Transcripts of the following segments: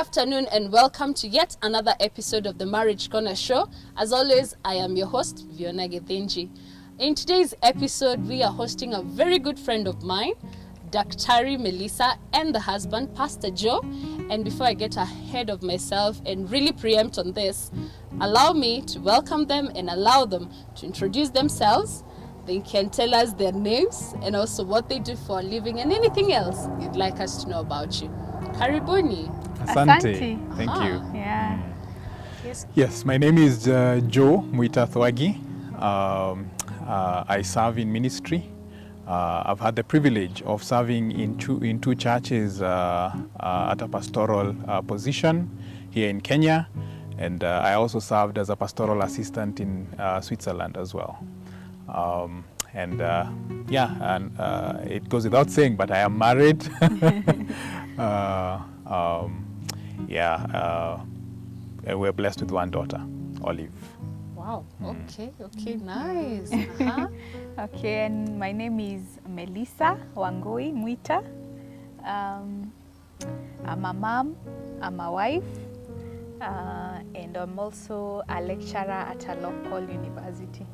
afternoon and welcome to yet another episode of the Marriage Corner Show. As always, I am your host, Viona Gethenji. In today's episode, we are hosting a very good friend of mine, Dr. Melissa, and the husband, Pastor Joe. And before I get ahead of myself and really preempt on this, allow me to welcome them and allow them to introduce themselves. They can tell us their names and also what they do for a living and anything else you'd like us to know about you. Karibuni. Asante. Thank you. Yeah. Yes, my name is Joe Mwita. I serve in ministry. I've had the privilege of serving in two churches at a pastoral position here in Kenya, and I also served as a pastoral assistant in Switzerland as well. It goes without saying, but I am married. We're blessed with one daughter, Olive. Wow, okay, nice. Okay, and my name is Melissa Wangui Mwita. I'm a mom, I'm a wife, and I'm also a lecturer at a local university.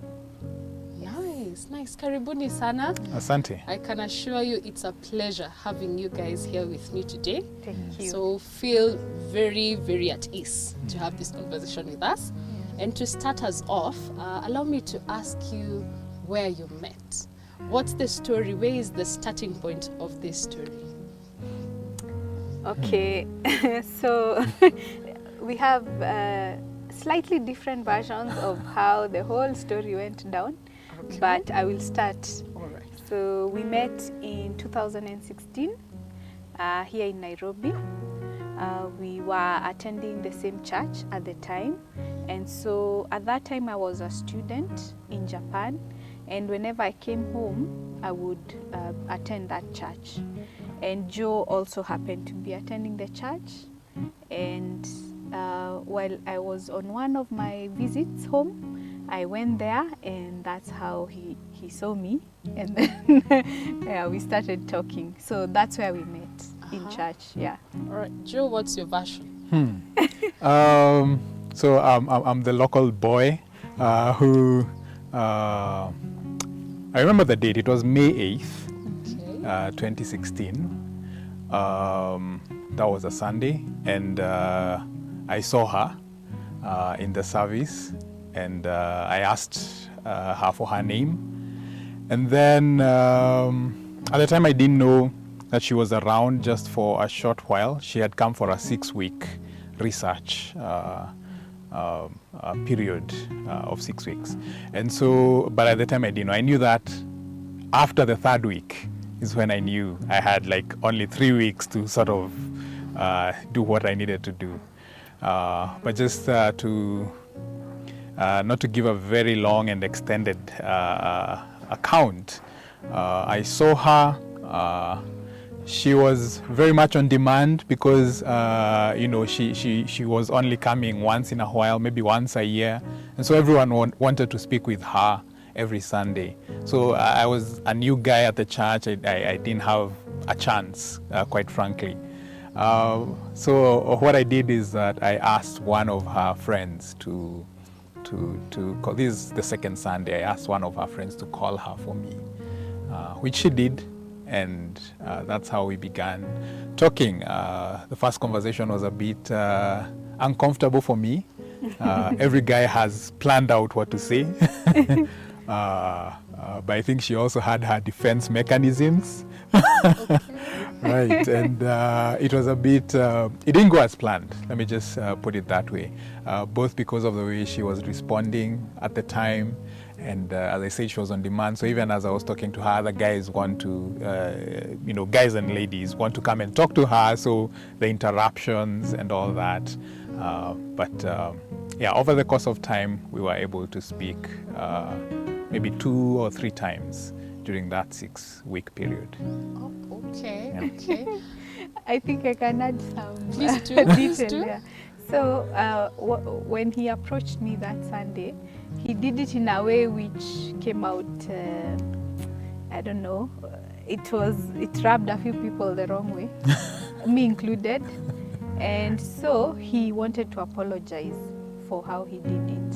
Nice. Karibuni sana. Asante. I can assure you it's a pleasure having you guys here with me today. Thank you. So feel very, very at ease to have this conversation with us. Yeah. And to start us off, allow me to ask you where you met. What's the story? Where is the starting point of this story? Okay, so we have slightly different versions of how the whole story went down. Okay. But I will start. All right. So we met in 2016 here in Nairobi. We were attending the same church at the time. And so at that time I was a student in Japan. And whenever I came home, I would attend that church. And Joe also happened to be attending the church. And while I was on one of my visits home, I went there, and that's how he saw me, and then we started talking. So that's where we met in church. Yeah. All right, Joe, what's your version? So I'm the local boy who I remember the date. It was May 8th, 2016. That was a Sunday, and I saw her in the service. And I asked her for her name. And then at the time I didn't know that she was around just for a short while. She had come for a 6-week research period of 6 weeks. And so, but at the time I didn't know. I knew that after the 3rd week is when I knew I had like only 3 weeks to sort of do what I needed to do. But just not to give a very long and extended account, I saw her. She was very much on demand because she was only coming once in a while, maybe once a year, and so everyone wanted to speak with her every Sunday. So I was a new guy at the church. I didn't have a chance, quite frankly. So what I did is that I asked one of her friends to call. This is the second Sunday. I asked one of her friends to call her for me, which she did, and that's how we began talking. The first conversation was a bit uncomfortable for me. Every guy has planned out what to say, but I think she also had her defense mechanisms. Okay. Right, and it was a bit, it didn't go as planned, let me just put it that way, both because of the way she was responding at the time, and as I said, she was on demand, so even as I was talking to her, other guys want to, guys and ladies want to come and talk to her, so the interruptions and all that, over the course of time, we were able to speak maybe 2 or 3 times during that 6-week period. Oh, okay, yeah. Okay. I think I can add some detail. Yeah. So when he approached me that Sunday, he did it in a way which came out, I don't know, it rubbed a few people the wrong way, me included. And so he wanted to apologize for how he did it.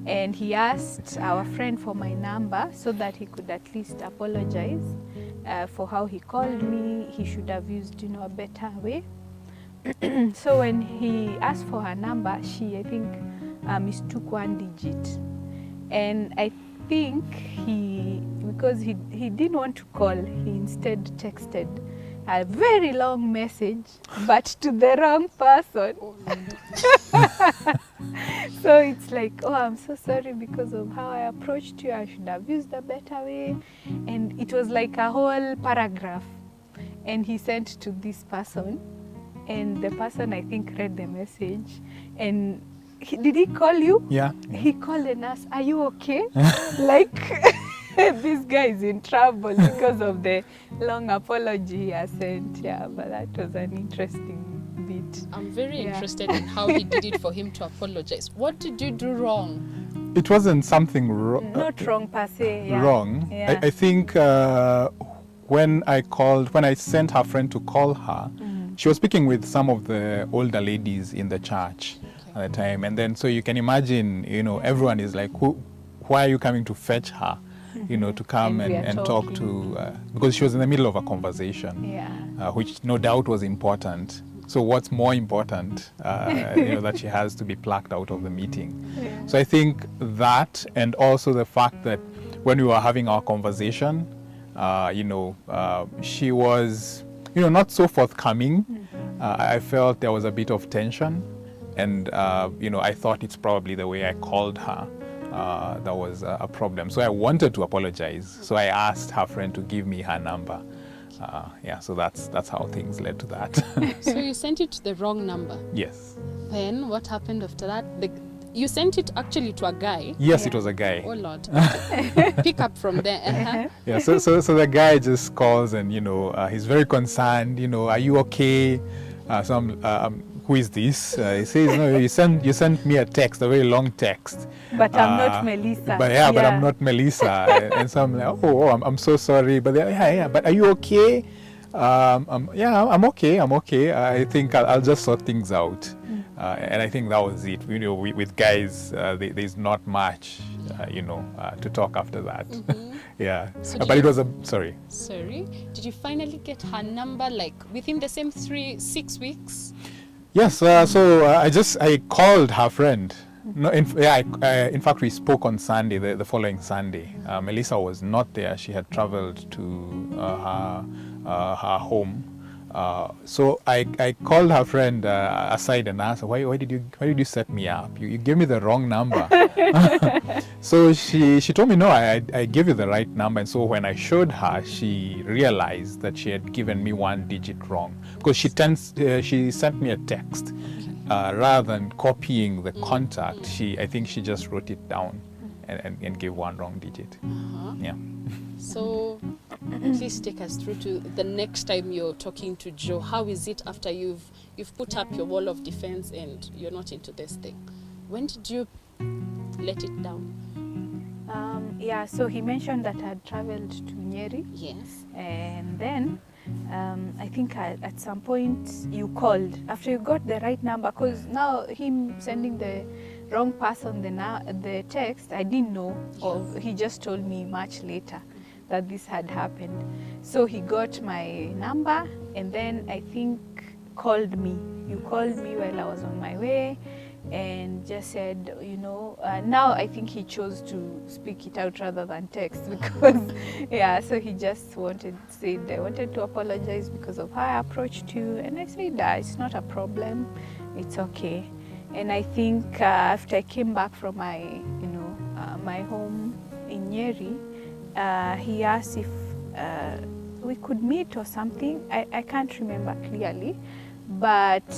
And he asked our friend for my number so that he could at least apologize for how he called me. He should have used, a better way. So when he asked for her number, she, I think, mistook one digit. And I think because he didn't want to call, he instead texted a very long message, but to the wrong person. So it's like, oh, I'm so sorry because of how I approached you. I should have used a better way. And it was like a whole paragraph. And he sent to this person. And the person, I think, read the message. And did he call you? Yeah. He called and asked, are you okay? Like, this guy is in trouble because of the long apology he has sent. Yeah, but that was an interesting bit. I'm very interested in how he did it for him to apologize. What did you do wrong? It wasn't something Not wrong per se. Yeah. wrong. Yeah. I think when I sent her friend to call her, she was speaking with some of the older ladies in the church at the time. And then, so you can imagine, everyone is like, why are you coming to fetch her? To come and talk to, because she was in the middle of a conversation, which no doubt was important. So what's more important, that she has to be plucked out of the meeting. Yeah. So I think that, and also the fact that when we were having our conversation, she was, not so forthcoming. I felt there was a bit of tension, and, I thought it's probably the way I called her. That was a problem. So I wanted to apologize. So I asked her friend to give me her number. So that's how things led to that. So you sent it to the wrong number. Yes. Then what happened after that? You sent it actually to a guy. Yes, it was a guy. Oh Lord. Pick up from there. Uh-huh. Yeah. So the guy just calls and he's very concerned. Are you okay? So I'm who is this? He says, no, you sent me a text, a very long text. But I'm not Melissa. But I'm not Melissa. And so I'm like, I'm so sorry. But but are you okay? I'm okay. I think I'll just sort things out. And I think that was it. With guys, there's not much, to talk after that. Mm-hmm. Yeah. So But it was sorry. Sorry. Did you finally get her number like within the same 6 weeks? Yes, I called her friend. No, in fact, we spoke on Sunday, the following Sunday. Melissa was not there; she had traveled to her home. So I called her friend aside and asked her, why did you set me up? You gave me the wrong number. So she told me, no, I gave you the right number. And so when I showed her, she realized that she had given me one digit wrong, because she sent me a text rather than copying the contact. I think she just wrote it down and gave one wrong digit. Yeah. So please take us through to the next time you're talking to Joe. How is it after you've put up your wall of defense and you're not into this thing? When did you let it down? So he mentioned that I had traveled to Nyeri. Yes. And then I think at some point you called after you got the right number, because now him sending the wrong person the text, I didn't know of. He just told me much later that this had happened. So he got my number and then I think called me. You called me while I was on my way and just said, now I think he chose to speak it out rather than text, because so he just said I wanted to apologize because of how I approached you. And I said, it's not a problem, it's okay. And I think after I came back from my my home in Nyeri, he asked if we could meet or something. I can't remember clearly, but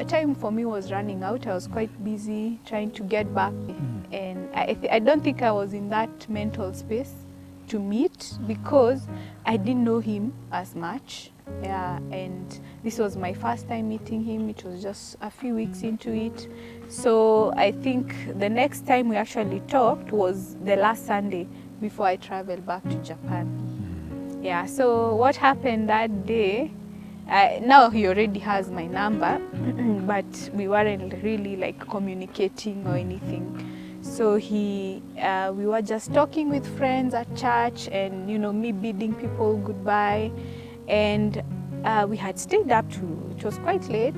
time for me was running out. I was quite busy trying to get back, and I don't think I was in that mental space to meet, because I didn't know him as much. And this was my first time meeting him. It was just a few weeks into it. So I think the next time we actually talked was the last Sunday before I traveled back to Japan. So what happened that day, now he already has my number, but we weren't really like communicating or anything. So we were just talking with friends at church, and me bidding people goodbye, and we had stayed up to, it was quite late,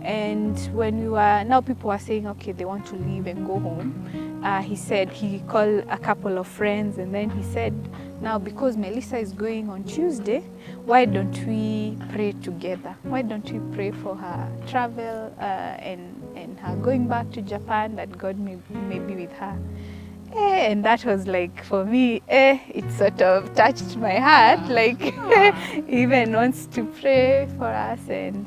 and when now people were saying, okay, they want to leave and go home. He called a couple of friends, and then he said, now because Melissa is going on Tuesday, why don't we pray together? Why don't we pray for her travel and her going back to Japan, that God may be with her? And that was like, for me, it sort of touched my heart, like he even wants to pray for us. And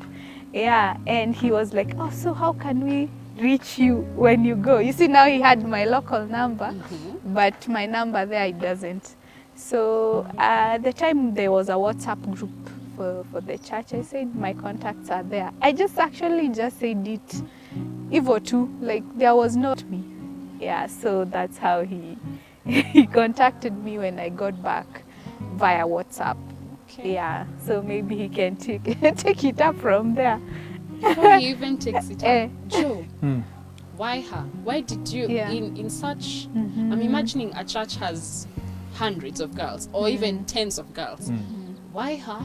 and he was like, oh, so how can we reach you when you go? You see, now he had my local number, but my number there, it doesn't. So at the time there was a WhatsApp group for the church. I said my contacts are there. I just said it Evo too, like there was not me. So that's how he contacted me when I got back via WhatsApp. Okay. So maybe he can take it up from there. Before he even takes it up, Joe, why her? Why did you, in such, I'm imagining a church has hundreds of girls or even tens of girls. Why her?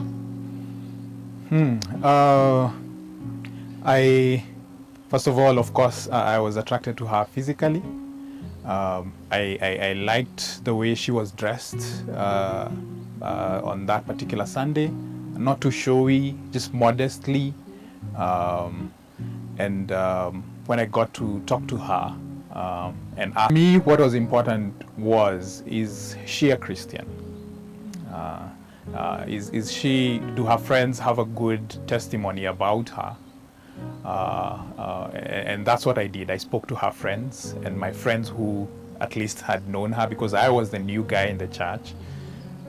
First of all, of course, I was attracted to her physically. I liked the way she was dressed on that particular Sunday. Not too showy, just modestly. And when I got to talk to her, and ask me what was important is she a Christian? Do her friends have a good testimony about her? And that's what I did. I spoke to her friends and my friends who at least had known her, because I was the new guy in the church.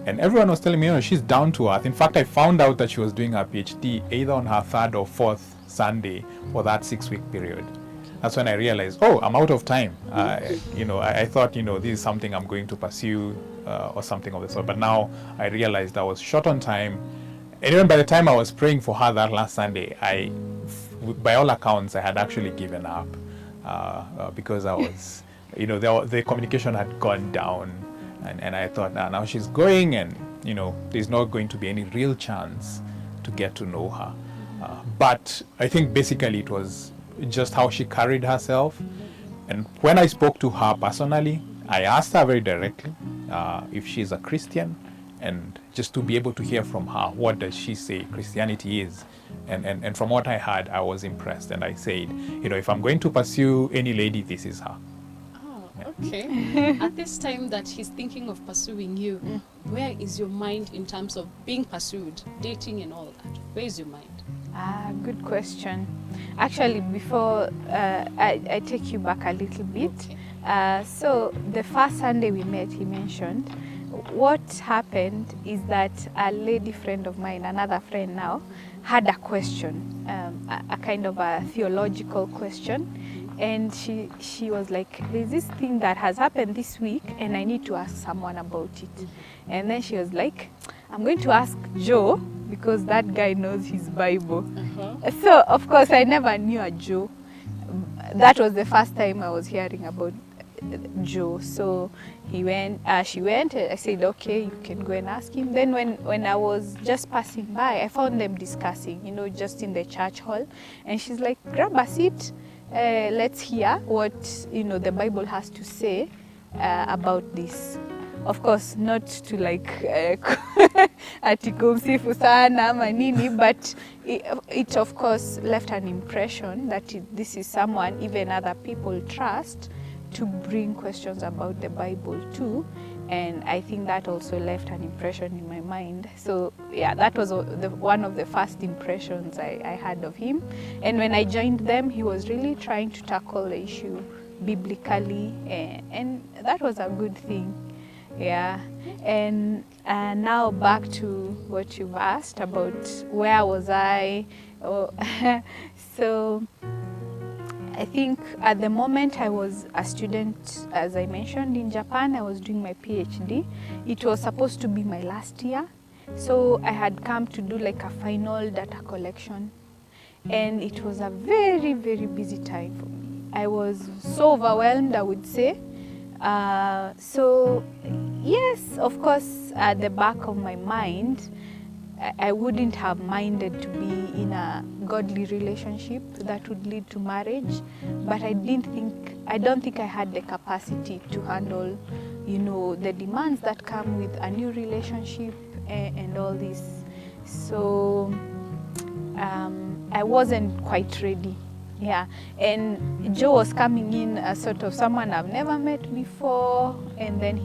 And everyone was telling me, she's down to earth. In fact, I found out that she was doing her PhD either on her 3rd or 4th Sunday for that 6-week period. That's when I realized, I'm out of time. I thought, this is something I'm going to pursue or something of the sort. But now I realized I was short on time. And even by the time I was praying for her that last Sunday, by all accounts, I had actually given up because I was, the communication had gone down. And I thought, now she's going, and, there's not going to be any real chance to get to know her. But I think basically it was just how she carried herself. And when I spoke to her personally, I asked her very directly if she's a Christian, and just to be able to hear from her, what does she say Christianity is? And from what I heard, I was impressed. And I said, if I'm going to pursue any lady, this is her. Okay. At this time that he's thinking of pursuing you, where is your mind in terms of being pursued, dating and all that? Where is your mind? Good question. Actually, before I take you back a little bit. Okay. So the first Sunday we met, he mentioned, what happened is that a lady friend of mine, another friend now, had a question, a kind of a theological question. And she was like, there's this thing that has happened this week and I need to ask someone about it. And then she was like, I'm going to ask Joe because that guy knows his Bible. So, of course, I never knew a Joe. That was the first time I was hearing about Joe. So she went, I said, okay, you can go and ask him. Then when I was just passing by, I found them discussing, just in the church hall. And she's like, grab a seat. Let's hear what the Bible has to say about this. Of course, not to like ati kumsifu sana ama nini, but it of course left an impression that this is someone even other people trust to bring questions about the Bible too. And I think that also left an impression in my mind. So that was one of the first impressions I had of him. And when I joined them, he was really trying to tackle the issue biblically, and that was a good thing. And now back to what you've asked about where was I. So I think at the moment I was a student, as I mentioned, in Japan. I was doing my PhD. It was supposed to be my last year, So I had come to do like a final data collection, and it was a very, very busy time for me. I was so overwhelmed, I would say. So yes, of course, at the back of my mind, I wouldn't have minded to be in a godly relationship that would lead to marriage, but I don't think I had the capacity to handle, you know, the demands that come with a new relationship and all this. So I wasn't quite ready. Yeah, and Joe was coming in as sort of someone I've never met before, and then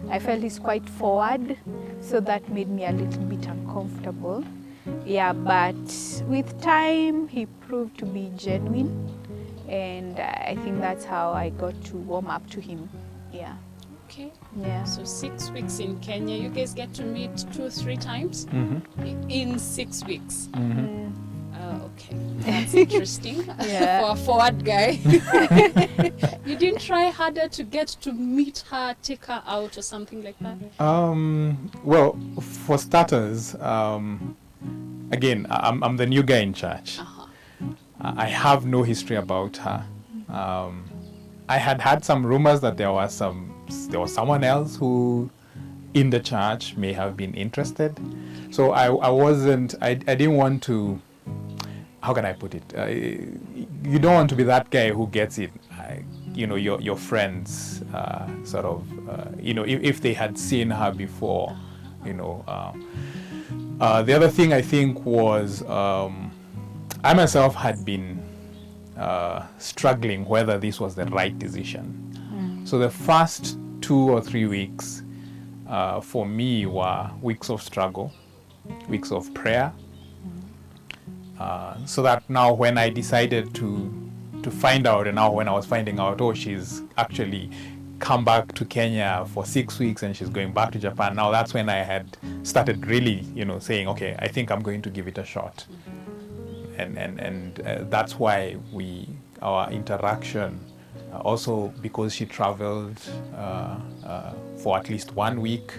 I felt he's quite forward, so that made me a little bit uncomfortable. Yeah, but with time, he proved to be genuine, and I think that's how I got to warm up to him. Yeah. Okay. Yeah. So 6 weeks in Kenya, you guys get to meet 2-3 times in 6 weeks. Okay, that's interesting. Yeah. For a forward guy. You didn't try harder to get to meet her, take her out or something like that? Well, for starters, again, I'm the new guy in church. I have no history about her. I had some rumors that there was someone else who in the church may have been interested. So I didn't want to, how can I put it? You don't want to be that guy who gets it. Your friends sort of, if they had seen her before, The other thing I think was I myself had been struggling whether this was the right decision. So the first 2 or 3 weeks for me were weeks of struggle, weeks of prayer. So that now when I decided to find out, and now when I was finding out, she's actually come back to Kenya for 6 weeks and she's going back to Japan, now that's when I had started really, saying, okay, I think I'm going to give it a shot. And that's why our interaction, also because she traveled for at least 1 week,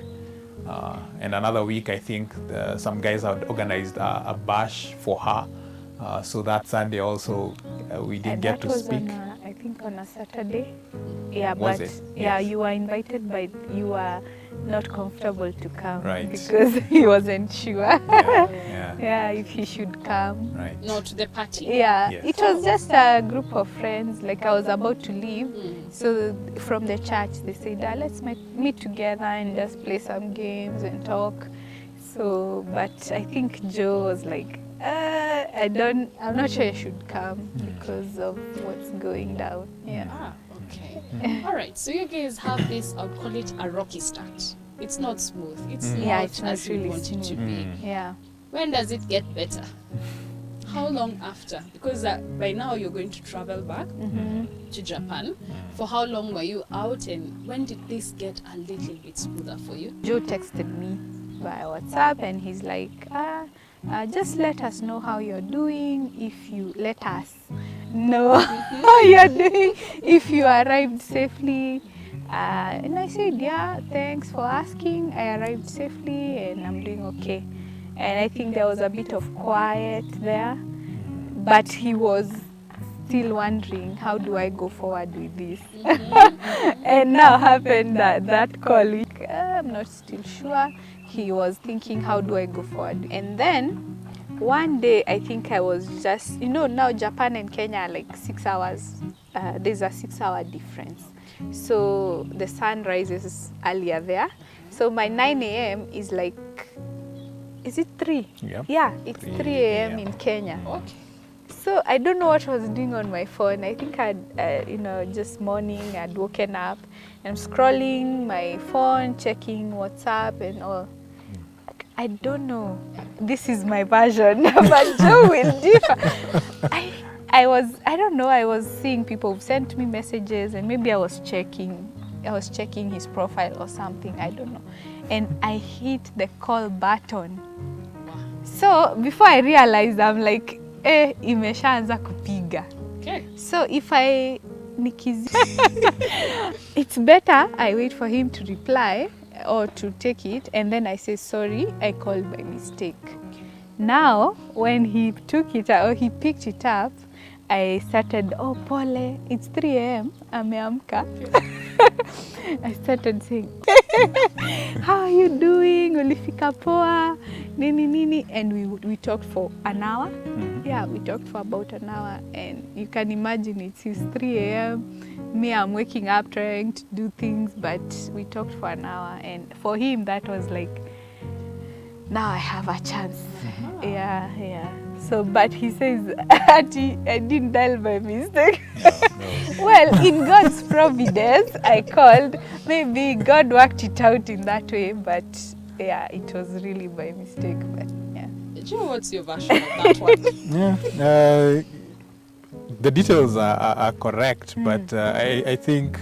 and another week I think some guys had organized a bash for her. So that Sunday also we didn't get to speak. I think on a Saturday. Yeah, Was but it? yeah, Yes. you were invited, but you were not comfortable to come, Right. because he wasn't sure. Yeah. Yeah, if he should come. Right. No, to the party. Yeah, Yes. it was just a group of friends. Like I was about to leave, so from the church they said, let's meet together and just play some games and talk. So, but I think Joe was like, I'm not sure I should come because of what's going down. Yeah. Okay. All right. So you guys have this, I'll call it a rocky start. It's not smooth. It's Yeah, not it's not as you really want it to smooth. be. Yeah. When does it get better? How long after? Because by now you're going to travel back to Japan. For how long were you out, and when did this get a little bit smoother for you? Joe texted me via WhatsApp and he's like, just let us know how you're doing. If you let us know how you're doing, if you arrived safely. And I said, yeah, thanks for asking. I arrived safely and I'm doing okay. And I think there was a bit of quiet there, but he was still wondering, how do I go forward with this? And now happened that call. I'm not still sure. He was thinking, how do I go forward? And then one day, I think I was just, now Japan and Kenya are like 6 hours. There's a 6-hour difference. So the sun rises earlier there. So my 9 a.m. is like, is it 3? Yep. Yeah, it's 3 a.m. in Kenya. Okay. So I don't know what I was doing on my phone. I think just morning I'd woken up and scrolling my phone, checking WhatsApp and all. I don't know. This is my version, but Joe will differ. I was seeing people who sent me messages, and maybe I was checking his profile or something, I don't know. And I hit the call button. So before I realized, I'm like, imeshaanza kupiga. Okay. So if it's better I wait for him to reply, or to take it, and then I say sorry, I called by mistake. Now, when he took it or he picked it up, I started, oh pole, it's 3 a.m. ameamka. I started saying, how are you doing? Ulifika poa? Nini nini? And we talked for an hour. Yeah, we talked for about an hour, and you can imagine it's 3 a.m. Me, I'm waking up trying to do things, but we talked for an hour, and for him that was like, now I have a chance. Yeah. So, but he says, I didn't dial by mistake. Well, in God's providence, I called. Maybe God worked it out in that way, but yeah, it was really by mistake. But yeah. Do you know what's your version of that one? Yeah, the details are correct, but I think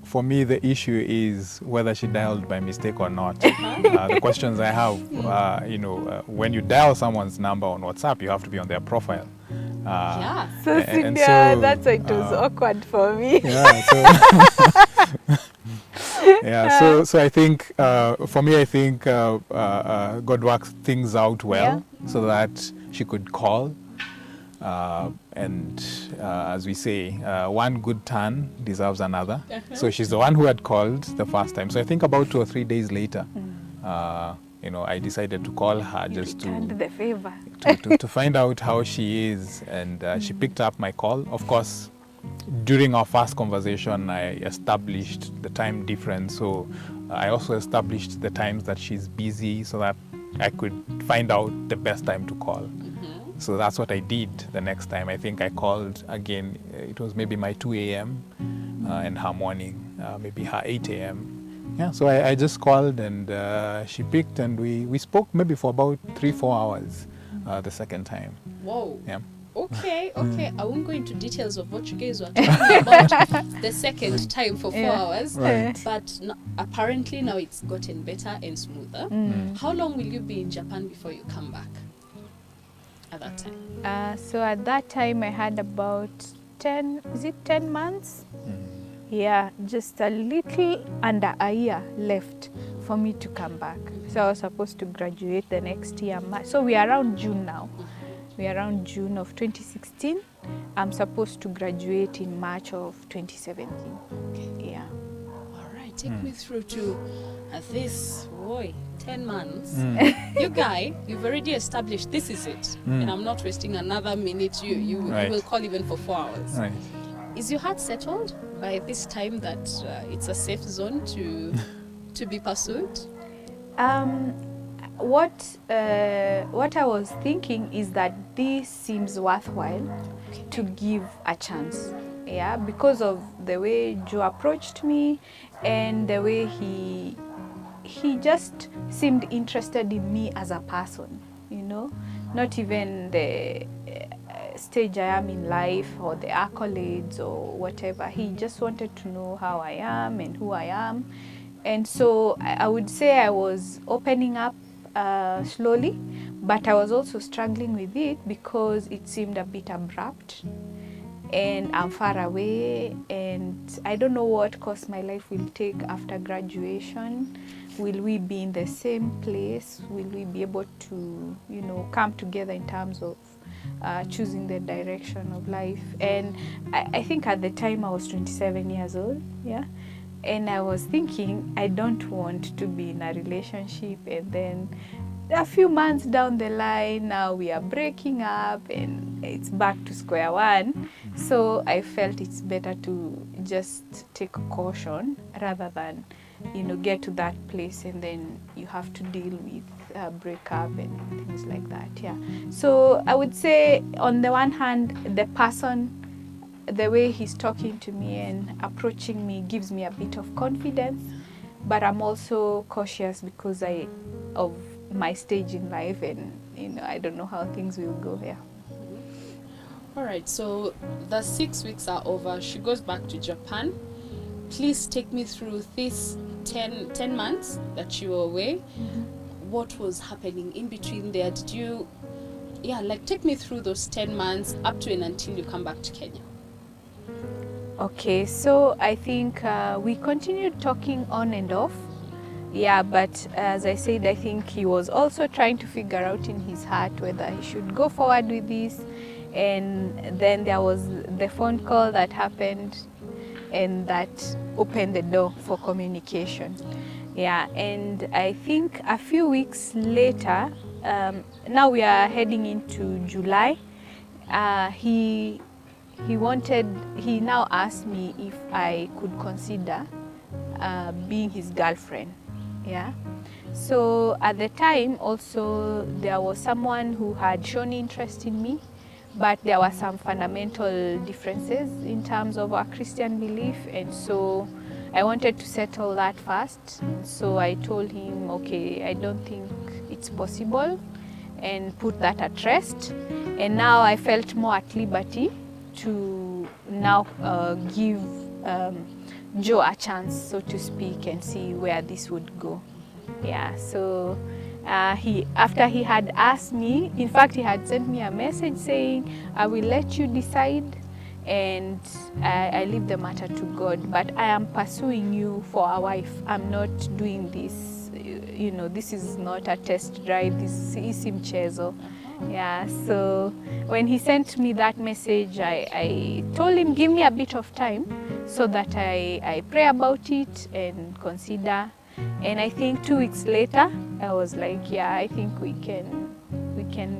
for me the issue is whether she dialed by mistake or not. The questions I have, when you dial someone's number on WhatsApp, you have to be on their profile. Yeah. So, and Cynthia, so, that's why it was awkward for me. Yeah, so I think for me, I think God works things out well so that she could call. And as we say, one good turn deserves another. So she's the one who had called the first time. So I think about 2 or 3 days later, I decided to call her just Returned the favor. to find out how she is. And she picked up my call. Of course, during our first conversation, I established the time difference. So I also established the times that she's busy so that I could find out the best time to call. So that's what I did the next time. I think I called again. It was maybe my 2 a.m. And her morning, maybe her 8 a.m. Yeah, so I just called and she picked, and we spoke maybe for about 3-4 hours the second time. Whoa. Yeah. Okay. I won't go into details of what you guys were talking about the second time for 4 hours. Right. But apparently now it's gotten better and smoother. How long will you be in Japan before you come back? At that time? So at that time I had about 10 months? Yeah, just a little under a year left for me to come back. So I was supposed to graduate the next year. So we are around June now. We are around June of 2016. I'm supposed to graduate in March of 2017. Okay. Yeah. All right, take me through to this, 10 months. You guy, you've already established this is it. And I'm not wasting another minute. You will call even for 4 hours. Right. Is your heart settled by this time that it's a safe zone to be pursued? What I was thinking is that this seems worthwhile to give a chance. Yeah, because of the way Joe approached me and the way he just seemed interested in me as a person, not even the stage I am in life or the accolades or whatever. He just wanted to know how I am and who I am. And so I would say I was opening up slowly, but I was also struggling with it because it seemed a bit abrupt. And I'm far away, and I don't know what course my life will take after graduation. Will we be in the same place? Will we be able to, come together in terms of choosing the direction of life? And I think at the time I was 27 years old, yeah. And I was thinking, I don't want to be in a relationship, and then a few months down the line, now we are breaking up and it's back to square one. So I felt it's better to just take caution rather than, get to that place and then you have to deal with breakup and things like that. Yeah. So I would say on the one hand, the person, the way he's talking to me and approaching me gives me a bit of confidence, but I'm also cautious because of my stage in life, and I don't know how things will go here. All right, so the 6 weeks are over. She goes back to Japan. Please take me through this 10 months that you were away. What was happening in between there? Did you take me through those 10 months up to and until you come back to Kenya? Okay, so I think we continued talking on and off. Yeah, but as I said, I think he was also trying to figure out in his heart whether he should go forward with this. And then there was the phone call that happened, and that opened the door for communication. Yeah, and I think a few weeks later, now we are heading into July, he now asked me if I could consider being his girlfriend. Yeah. So at the time also there was someone who had shown interest in me, but there were some fundamental differences in terms of our Christian belief, and so I wanted to settle that first. So I told him, okay, I don't think it's possible, and put that at rest. And now I felt more at liberty to now give Joe a chance, so to speak, and see where this would go. Yeah, so after he had asked me, in fact, he had sent me a message saying, I will let you decide, and I leave the matter to God, but I am pursuing you for a wife. I'm not doing this, you know, this is not a test drive, this is mchezo. Yeah, so when he sent me that message, I told him, give me a bit of time so that I pray about it and consider. And I think 2 weeks later, I was like, yeah, I think we can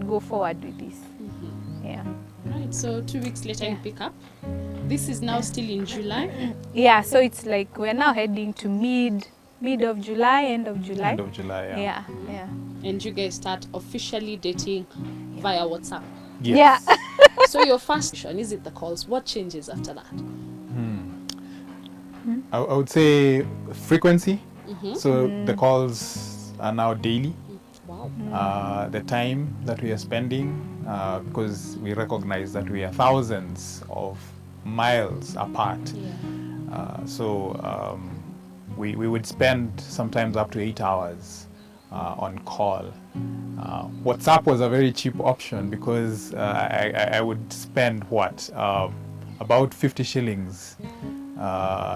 go forward with this. Yeah. Right, so 2 weeks later you pick up. This is now still in July. Yeah, so it's like we're now heading to mid of July, end of July. End of July, yeah. Yeah, yeah. And you guys start officially dating via WhatsApp. Yes. Yeah. So your first question, is it the calls? What changes after that? I would say frequency. Mm-hmm. So the calls are now daily. Wow. The time that we are spending, because we recognize that we are thousands of miles apart. Yeah. So we would spend sometimes up to 8 hours on call. WhatsApp was a very cheap option because I would spend about 50 shillings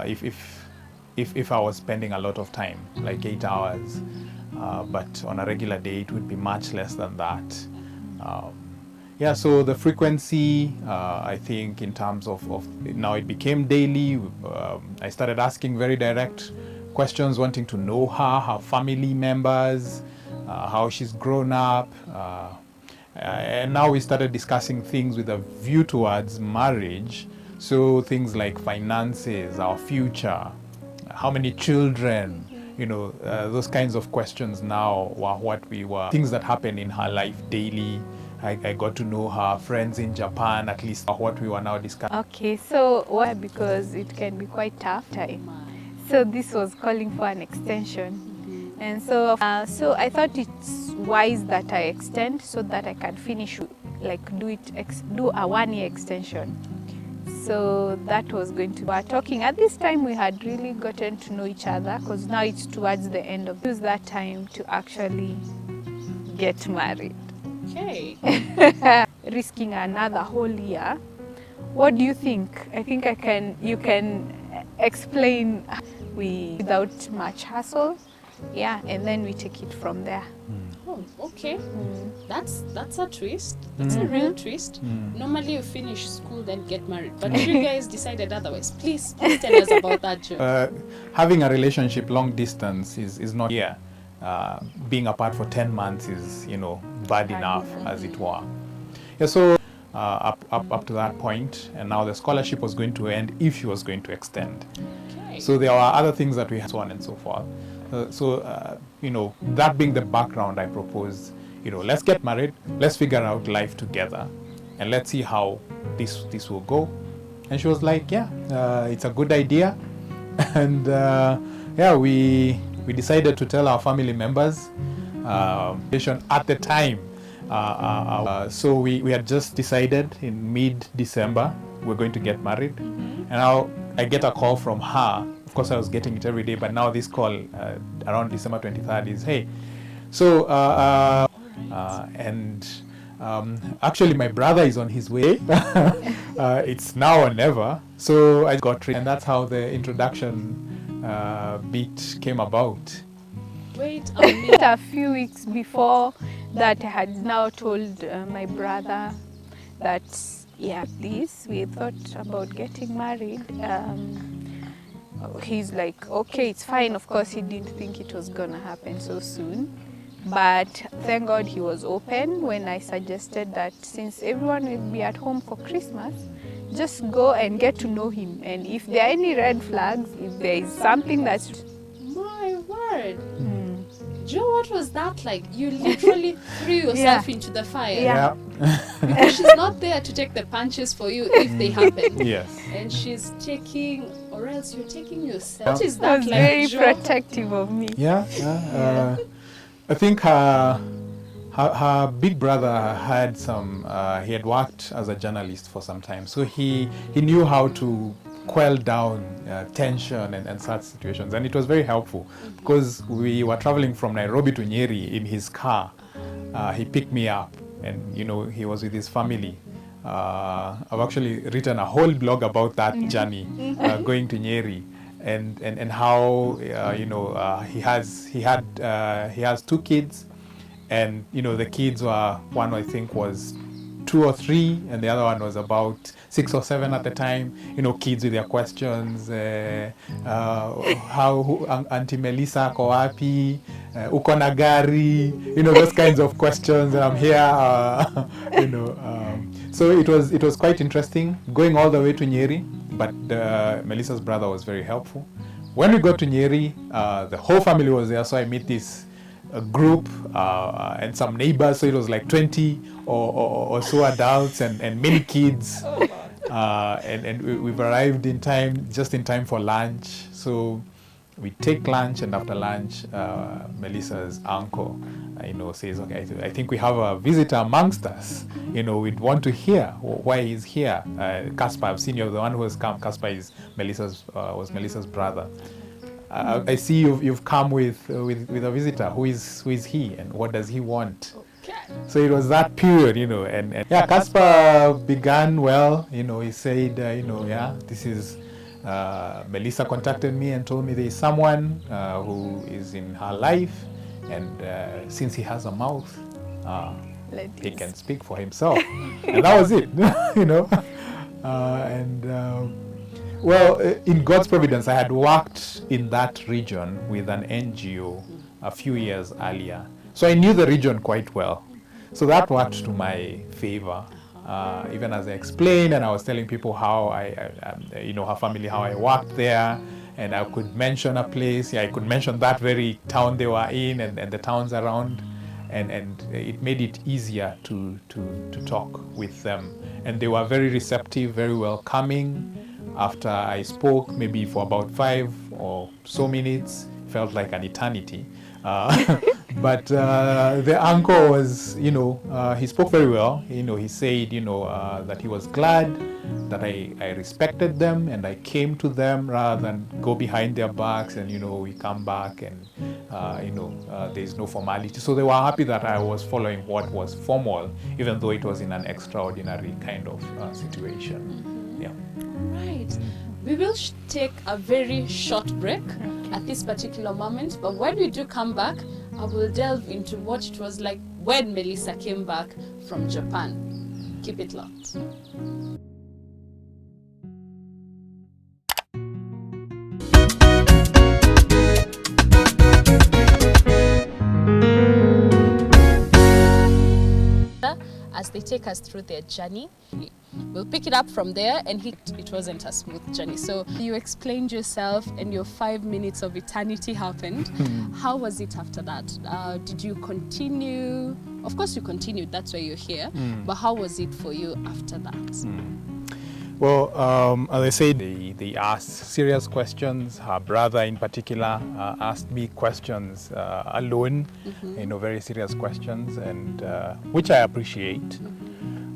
if I was spending a lot of time, like 8 hours. But on a regular day, it would be much less than that. Yeah, so the frequency, I think in terms of now it became daily. I started asking very direct questions, wanting to know her family members, how she's grown up. And now we started discussing things with a view towards marriage. So things like finances, our future, how many children, those kinds of questions now were what we were, things that happen in her life daily. I got to know her friends in Japan, at least what we were now discussing. Okay, so why? Because it can be quite tough time. So this was calling for an extension. And so I thought it's wise that I extend so that I can finish, like do a 1-year extension. So that was going to be talking. At this time, we had really gotten to know each other, because now it's towards the end of use that time to actually get married. Okay. Risking another whole year. What do you think? I think you can explain without much hassle. Yeah, and then we take it from there. Oh, okay. That's a twist. That's a real twist. Normally you finish school then get married, but you guys decided otherwise. Please tell us about that, Joe. Having a relationship long distance is not here. Being apart for 10 months is, bad enough, as it were. Yeah, so up to that point, and now the scholarship was going to end if she was going to extend. Okay. So there were other things that we had, so on and so forth. That being the background, I proposed, let's get married, let's figure out life together, and let's see how this will go. And she was like, yeah, it's a good idea. And we decided to tell our family members at the time. So we had just decided in mid-December we're going to get married. And now I get a call from her. Of course, I was getting it every day, but now this call around December 23rd is, hey, so, actually my brother is on his way. It's now or never. So I got treated, and that's how the introduction bit came about. Wait a minute. A few weeks before that, I had now told my brother that, yeah, this, we thought about getting married. He's like, okay, it's fine. Of course, he didn't think it was gonna happen so soon. But thank God he was open when I suggested that since everyone will be at home for Christmas, just go and get to know him. And if there are any red flags, if there is something that's... My word. Joe, what was that like? You literally threw yourself into the fire. Yeah. Because she's not there to take the punches for you if they happen. Yes. And she's taking, or else you're taking yourself. Yeah. What is He that was like, very Joe? protective of me. I think her big brother had some, he had worked as a journalist for some time, so he knew how to quell down tension and such situations, and it was very helpful because we were traveling from Nairobi to Nyeri in his car. He picked me up, and he was with his family. I've actually written a whole blog about that journey, going to Nyeri, and how he has 2 kids, and the kids were, one I think was 2 or 3, and the other one was about 6 or 7 at the time. Kids with their questions, how Auntie Melissa ako wapi, uko na gari, those kinds of questions. And I'm here, so it was quite interesting going all the way to Nyeri. But Melissa's brother was very helpful. When we got to Nyeri, the whole family was there, so I met this group and some neighbors, so it was like 20 or so adults and many kids. And we've arrived in time, just in time for lunch. So we take lunch, and after lunch, Melissa's uncle, says, okay, I think we have a visitor amongst us. We'd want to hear why he's here. Caspar, I've seen you're the one who has come. Caspar is was Melissa's brother. I see you've come with a visitor. Who is he, and what does he want? Okay. So it was that period, and yeah, Caspar began well. He said, this is Melissa contacted me and told me there is someone who is in her life, and since he has a mouth, he can speak for himself, and that was it, Well, in God's providence, I had worked in that region with an NGO a few years earlier. So I knew the region quite well. So that worked to my favor. Even as I explained, and I was telling people how her family, how I worked there, and I could mention a place. I could mention that very town they were in and the towns around. And it made it easier to talk with them. And they were very receptive, very welcoming. After I spoke, maybe for about 5 or so minutes, felt like an eternity. But the uncle was, he spoke very well. He said, that he was glad that I respected them and I came to them rather than go behind their backs and, we come back and, there's no formality. So they were happy that I was following what was formal, even though it was in an extraordinary kind of situation. Yeah. Right. We will take a very short break at this particular moment, but when we do come back, I will delve into what it was like when Melissa came back from Japan. Keep it locked. As they take us through their journey, we'll pick it up from there, and it wasn't a smooth journey. So you explained yourself, and your 5 minutes of eternity happened. How was it after that? Did you continue? Of course you continued, that's why you're here. But how was it for you after that? Well, as I said, they asked serious questions. Her brother in particular asked me questions alone, very serious questions, and which I appreciate.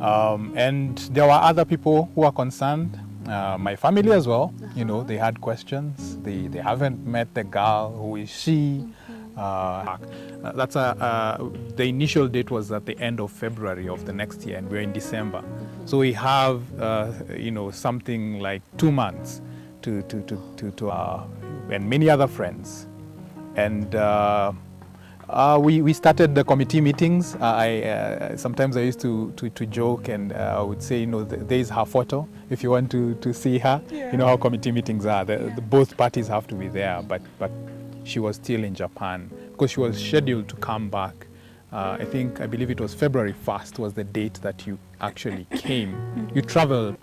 And there were other people who are concerned, my family as well. They had questions. They haven't met the girl. Who is she? That's the initial date was at the end of February of the next year, and we're in December. So we have something like 2 months to and many other friends. And We started the committee meetings. Sometimes I used to joke, and I would say, there is her photo if you want to see her. Yeah. You know how committee meetings are. Both parties have to be there, but she was still in Japan because she was scheduled to come back. I believe it was February 1st was the date that you actually came. You traveled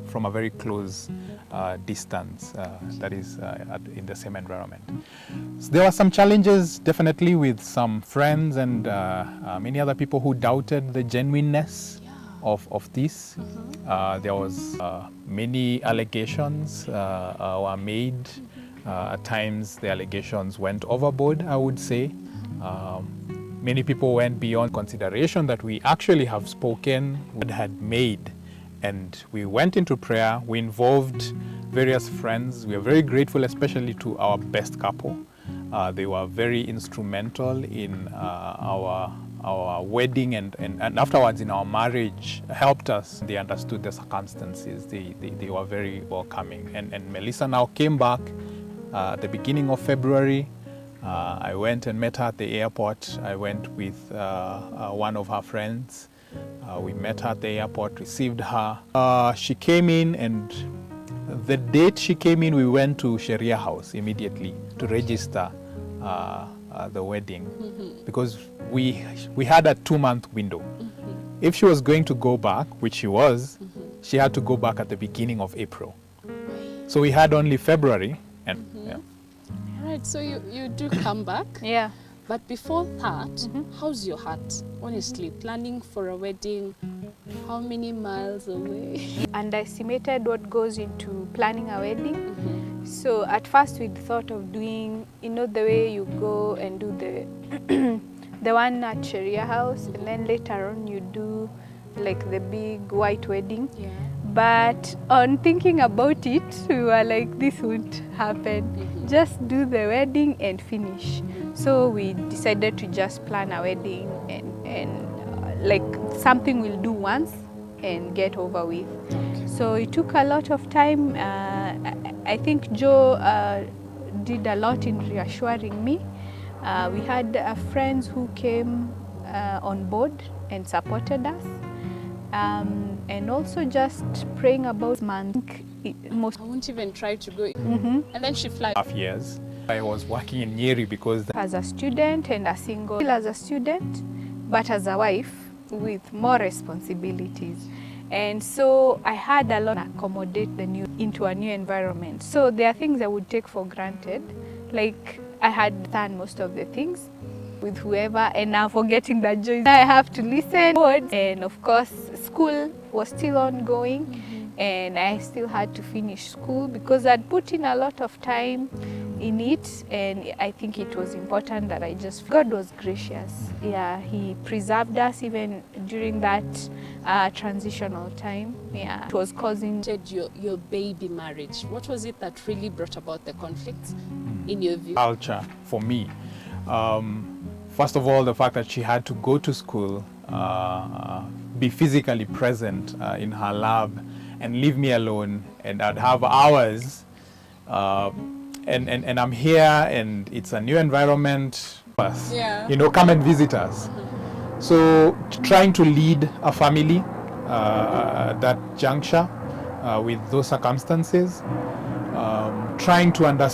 from a very close distance, that is in the same environment. So there were some challenges definitely with some friends and many other people who doubted the genuineness of this. There was many allegations were made. At times the allegations went overboard, I would say. Many people went beyond consideration that we actually have spoken, what had made, and we went into prayer. We involved various friends. We are very grateful, especially to our best couple. They were very instrumental in our wedding and afterwards in our marriage, helped us. They understood the circumstances. They were very welcoming. And Melissa now came back at the beginning of February. I went and met her at the airport. I went with one of her friends. We met her at the airport, received her. She came in, and the date she came in, we went to Sharia House immediately to register the wedding, because we had a 2-month window. If she was going to go back, which she was, she had to go back at the beginning of April. So we had only February, and Right, so you do come back. Yeah. But before that, how's your heart? Honestly, planning for a wedding, how many miles away? Underestimated what goes into planning a wedding. So at first we thought of doing, the way you go and do the one at Sharia House, and then later on you do like the big white wedding. Yeah. But on thinking about it, we were like, this won't happen. Just do the wedding and finish. So we decided to just plan a wedding and like something we'll do once and get over with. Okay. So it took a lot of time. I think Joe did a lot in reassuring me. We had friends who came on board and supported us. And also just praying about month. I won't even try to go. And then she flies. half years. I was working in Nyeri because As a student and a single, still as a student, but as a wife with more responsibilities. And so I had a lot to accommodate into a new environment. So there are things I would take for granted. Like I had done most of the things with whoever, and now forgetting that joy, I have to listen. And of course, school was still ongoing, and I still had to finish school because I'd put in a lot of time in it, and I think it was important that God was gracious. Yeah, He preserved us even during that transitional time. Yeah, it was causing your baby marriage. What was it that really brought about the conflicts in your view? culture for me. First of all, the fact that she had to go to school, be physically present in her lab, and leave me alone, and I'd have hours, and I'm here, and it's a new environment. Yeah. Come and visit us. So trying to lead a family at that juncture with those circumstances, trying to understand